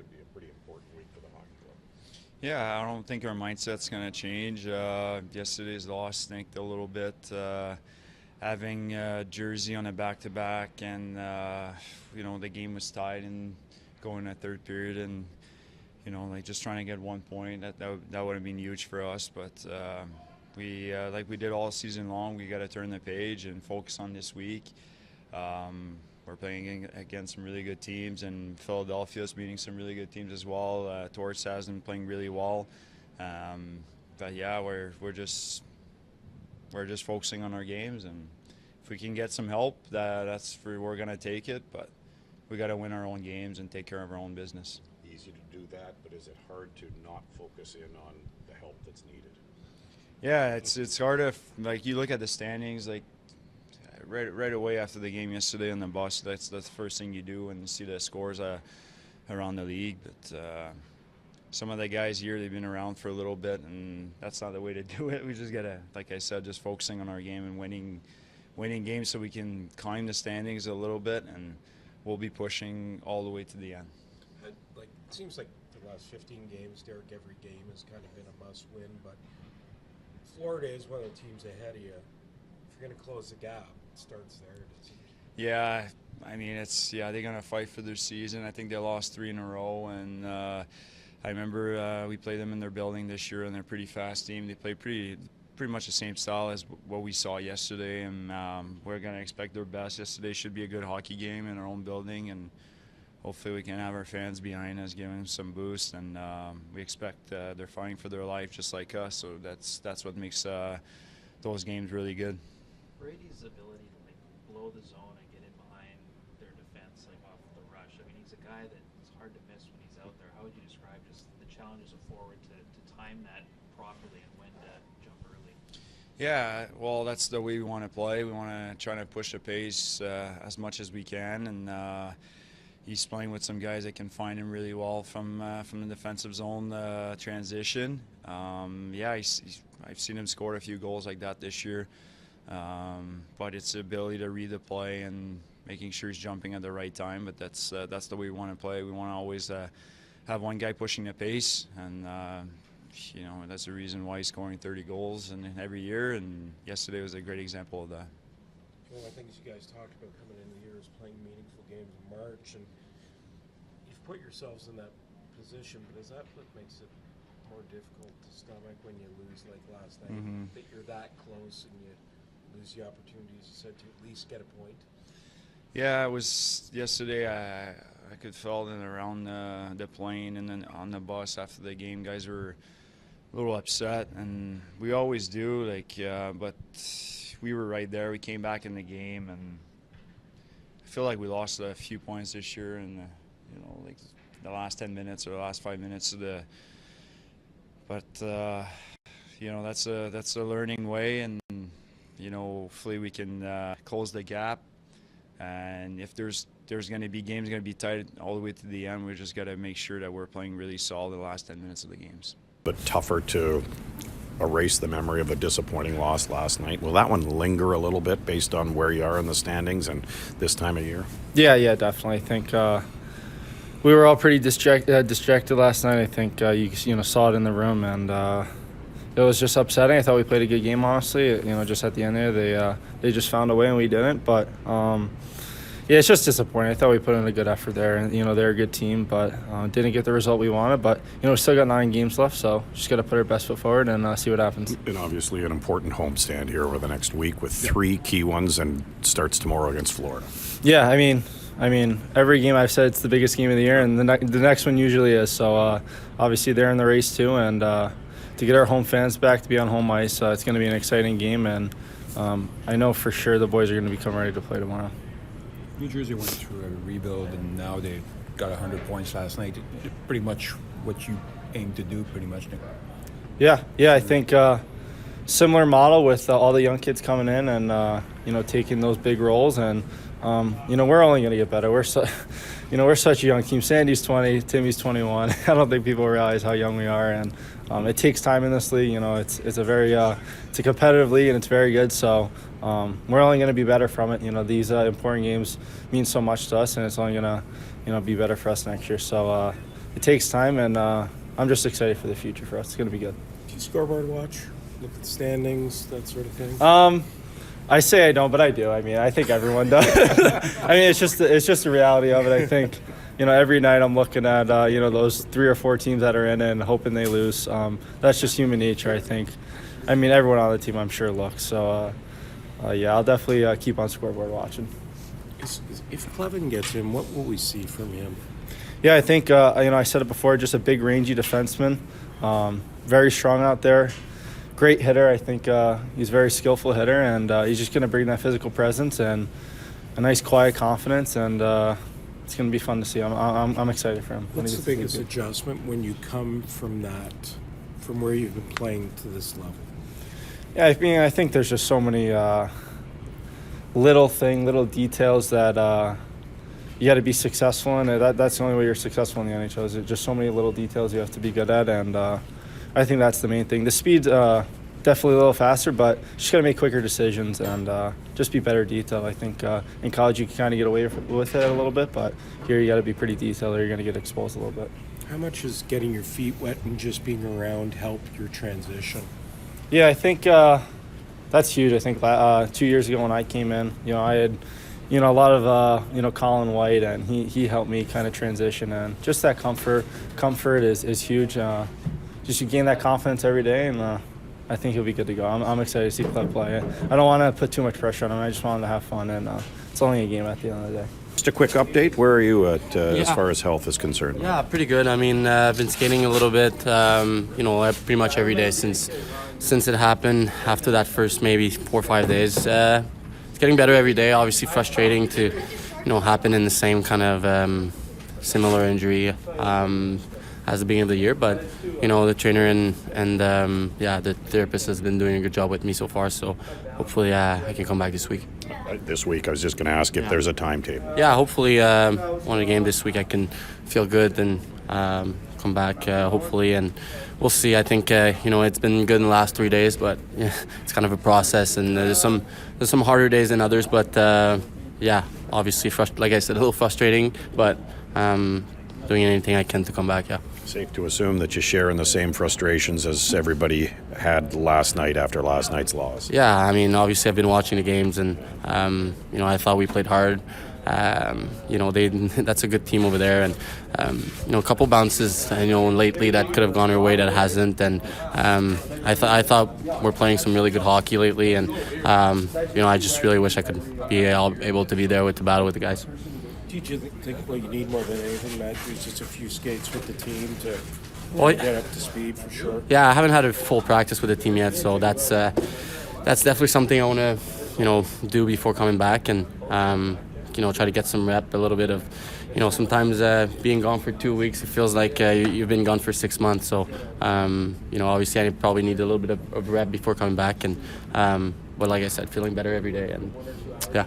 should be a pretty important week for the hockey club. Yeah, I don't think our mindset's going to change. Yesterday's loss stunk a little bit. Having Jersey on a back-to-back, and the game was tied and going a third period, and just trying to get 1 point. That would have been huge for us, but we like we did all season long. We got to turn the page and focus on this week. We're playing against some really good teams, and Philadelphia's meeting some really good teams as well. Torts has been playing really well, but yeah, we're just focusing on our games, and if we can get some help, we're gonna take it. But we got to win our own games and take care of our own business. Easy to do that, but is it hard to not focus in on the help that's needed? Yeah, it's hard to you look at the standings right away after the game yesterday on the bus. That's the first thing you do when you see the scores around the league. But some of the guys here, they've been around for a little bit, and that's not the way to do it. We just gotta, like I said, just focusing on our game and winning games so we can climb the standings a little bit, and we'll be pushing all the way to the end. It seems like the last 15 games, Derick, every game has kind of been a must-win, but Florida is one of the teams ahead of you. If you're going to close the gap, it starts there, it seems. Yeah, I mean, they're going to fight for their season. I think they lost 3 in a row, and I remember we played them in their building this year, and they're a pretty fast team. They play pretty much the same style as what we saw yesterday, and we're going to expect their best. Yesterday should be a good hockey game in our own building, and hopefully we can have our fans behind us giving them some boost, and we expect they're fighting for their life just like us, so that's what makes those games really good. Brady's ability to blow the zone and get in behind their defense off the rush. I mean, he's a guy that it's hard to miss when he's out there. How would you describe just the challenges of forward to time that properly and when to jump early? Yeah, well, that's the way we want to play. We want to try to push the pace as much as we can, and he's playing with some guys that can find him really well from the defensive zone transition. I've seen him score a few goals like that this year. But it's the ability to read the play and making sure he's jumping at the right time. But that's the way we want to play. We want to always have one guy pushing the pace, and that's the reason why he's scoring 30 goals every year. And yesterday was a great example of that. One of the things you guys talked about coming into the year is playing meaningful games in March, and you've put yourselves in that position. But is that what makes it more difficult to stomach when you lose like last night? Mm-hmm. That you're that close and you lose the opportunity, as you said, to at least get a point? Yeah, it was yesterday. I could feel it around the plane and then on the bus after the game. Guys were a little upset, and we always do. But we were right there. We came back in the game, and I feel like we lost a few points this year in the last 10 minutes or the last 5 minutes of the. But that's a learning way, and hopefully we can close the gap. And if there's going to be games going to be tight all the way to the end, we just got to make sure that we're playing really solid the last 10 minutes of the games. But tougher to erase the memory of a disappointing loss last night. Will that one linger a little bit based on where you are in the standings and this time of year? Yeah, definitely. I think we were all pretty distracted last night. I think you saw it in the room, and it was just upsetting. I thought we played a good game, honestly. Just at the end there, they just found a way and we didn't. But it's just disappointing. I thought we put in a good effort there, and they're a good team, but didn't get the result we wanted. But we still got 9 games left, so just got to put our best foot forward and see what happens. And obviously an important homestand here over the next week with 3 key ones, and starts tomorrow against Florida. Yeah, I mean, every game I've said it's the biggest game of the year, and the next one usually is. So obviously they're in the race too, and to get our home fans back to be on home ice, it's going to be an exciting game, and I know for sure the boys are going to become ready to play tomorrow. New Jersey went through a rebuild, and now they got 100 points last night. Pretty much what you aim to do, pretty much, Nick. Yeah, I think similar model with all the young kids coming in and taking those big roles, and we're only going to get better. We're such a young team. Sandy's 20, Timmy's 21. I don't think people realize how young we are, and it takes time in this league. It's a very it's a competitive league, and it's very good. So we're only going to be better from it. These important games mean so much to us, and it's only going to be better for us next year. So it takes time, and I'm just excited for the future for us. It's going to be good. Do you scoreboard watch? Look at the standings, that sort of thing? I say I don't, but I do. I mean, I think everyone does. I mean, it's just the reality of it. I think, every night I'm looking at, those 3 or 4 teams that are in it and hoping they lose. That's just human nature, I think. I mean, everyone on the team, I'm sure, looks. So, I'll definitely keep on scoreboard watching. If Clevin gets in, what will we see from him? Yeah, I think, I said it before, just a big, rangy defenseman. Very strong out there. Great hitter. I think he's a very skillful hitter, and he's just going to bring that physical presence and a nice, quiet confidence, and it's going to be fun to see. I'm excited for him. What's the biggest adjustment when you come from where you've been playing to this level? Yeah, I think there's just so many little details that you got to be successful in. That's the only way you're successful in the NHL. Is just so many little details you have to be good at, and I think that's the main thing. The speed's definitely a little faster, but just got to make quicker decisions and just be better detailed. I think in college you can kind of get away with it a little bit, but here you got to be pretty detailed or you're going to get exposed a little bit. How much is getting your feet wet and just being around help your transition? Yeah, I think that's huge. I think 2 years ago when I came in, I had a lot of Colin White, and he helped me kind of transition, and just that comfort is huge. Just you gain that confidence every day, and I think he'll be good to go. I'm excited to see Clef play. I don't want to put too much pressure on him. I just want him to have fun, and it's only a game at the end of the day. Just a quick update. Where are you at as far as health is concerned? Yeah, pretty good. I mean, I've been skating a little bit, pretty much every day since it happened. After that first maybe 4 or 5 days, it's getting better every day. Obviously, frustrating to, happen in the same kind of similar injury as the beginning of the year. But the trainer and the therapist has been doing a good job with me so far. So hopefully, I can come back this week. This week, I was just going to ask if there's a timetable. Yeah, hopefully, one of the game this week I can feel good and come back hopefully, and we'll see. I think it's been good in the last 3 days, but it's kind of a process, and there's some harder days than others. But obviously, like I said, a little frustrating, but doing anything I can to come back. Yeah. Safe to assume that you share in the same frustrations as everybody had last night after last night's loss. Yeah, I mean, obviously I've been watching the games, and I thought we played hard. That's a good team over there, and a couple bounces lately that could have gone our way that hasn't, and I thought we're playing some really good hockey lately, and I just really wish I could be able to be there to battle with the guys. Do you think what you need more than anything, Matt, is just a few skates with the team to get up to speed for sure? Yeah, I haven't had a full practice with the team yet, so that's definitely something I want to do before coming back, and try to get some rep, a little bit of sometimes being gone for 2 weeks, it feels like you've been gone for 6 months. So obviously I probably need a little bit of rep before coming back, and but like I said, feeling better every day, and yeah.